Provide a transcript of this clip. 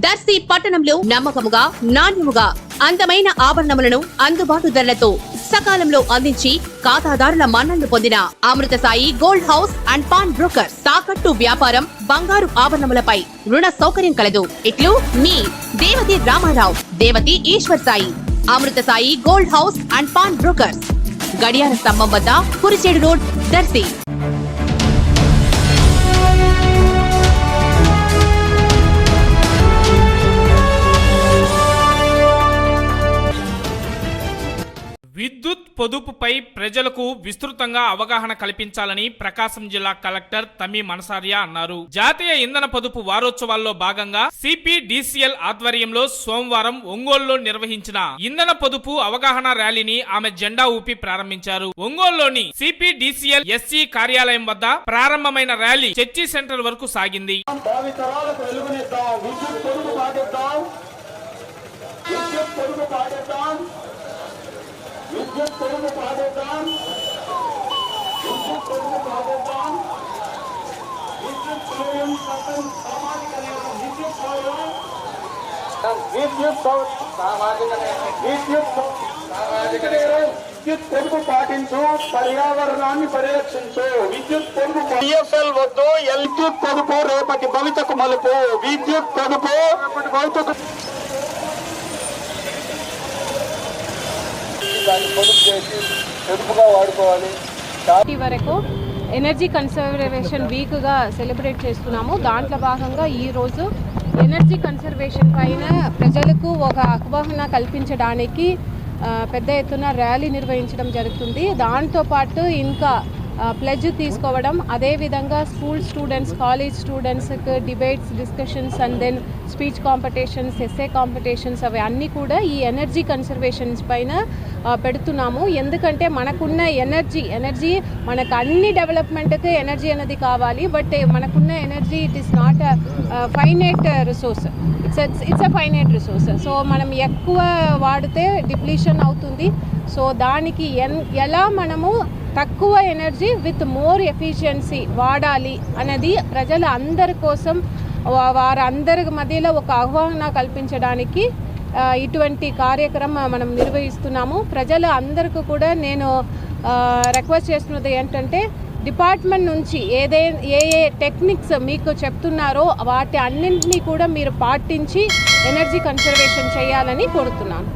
దర్శి పట్టణంలో నమ్మకముగా నాణ్యముగా అందమైన ఆభరణములను అందుబాటు ధరలతో సకాలంలో అందించి ఖాతాదారుల మన్ననలు పొందిన Amruthasai gold house and pawn broker. తాకట్టు వ్యాపారం, బంగారు ఆభరణములపై రుణ సౌకర్యం కలదు. ఇట్లు మీ Devathi Ramarao, Devathi Eshwar Sai. Amruthasai gold house and pawn brokers, గడియార స్తంభం వద్ద, కురిచేడు రోడ్, దర్శి. విద్యుత్ పొదుపుపై ప్రజలకు విస్తృతంగా అవగాహన కల్పించాలని ప్రకాశం జిల్లా కలెక్టర్ తమీం అన్సారియా అన్నారు. జాతీయ ఇంధన పొదుపు వారోత్సవాల్లో భాగంగా సిపిడిసిఎల్ ఆధ్వర్యంలో సోమవారం ఒంగోలులో నిర్వహించిన ఇంధన పొదుపు అవగాహన ర్యాలీని ఆమె జెండా ఊపి ప్రారంభించారు. ఒంగోలులోని సిపిడిసిఎల్ ఎస్సీ కార్యాలయం వద్ద ప్రారంభమైన ర్యాలీ చర్చి సెంటర్ వరకు సాగింది. విద్యుత్ పొదుపు పాటిద్దాం, విద్యుత్ పొదుపు పాటిద్దాం, విద్యుత్ సౌర్యం చట్టం సామాజిక నేరం, విద్యుత్ సౌర్యం, విద్యుత్ పొదుపు పాటించు, పర్యావరణాన్ని పరిరక్షించు. విద్యుత్ పొదుపు పిఎస్ఎల్ వద్దు, విద్యుత్ పొదుపు రేపటి భవితకు మలుపు. విద్యుత్ పొదుపు రేపటి భవితకు వరకు ఎనర్జీ కన్సర్వేషన్ వీక్గా సెలబ్రేట్ చేస్తున్నాము. దాంట్లో భాగంగా ఈరోజు ఎనర్జీ కన్సర్వేషన్ పైన ప్రజలకు ఒక అవగాహన కల్పించడానికి పెద్ద ఎత్తున ర్యాలీ నిర్వహించడం జరుగుతుంది. దాంతోపాటు ఇంకా ప్లెడ్జ్ తీసుకోవడం, అదేవిధంగా స్కూల్ స్టూడెంట్స్, కాలేజ్ స్టూడెంట్స్కి debates, discussions and then speech competitions, essay competitions అవి అన్నీ కూడా ఈ ఎనర్జీ కన్సర్వేషన్స్ పైన పెడుతున్నాము. ఎందుకంటే మనకున్న ఎనర్జీ మనకు అన్ని డెవలప్మెంట్కి ఎనర్జీ అనేది కావాలి. బట్ మనకున్న energy it is not finite resource, it's a finite resource. So మనం ఎక్కువ వాడితే డిప్లీషన్ అవుతుంది. సో దానికి ఎలా మనము తక్కువ ఎనర్జీ విత్ మోర్ ఎఫిషియన్సీ వాడాలి అన్నది ప్రజల అందరి కోసం, వారందరి మధ్యలో ఒక అవగాహన కల్పించడానికి ఇటువంటి కార్యక్రమం మనం నిర్వహిస్తున్నాము. ప్రజల అందరికీ కూడా నేను రిక్వెస్ట్ చేస్తున్నది ఏంటంటే, డిపార్ట్మెంట్ నుంచి ఏ టెక్నిక్స్ మీకు చెప్తున్నారో వాటి అన్నింటినీ కూడా మీరు పాటించి ఎనర్జీ కన్సర్వేషన్ చేయాలని కోరుతున్నాను.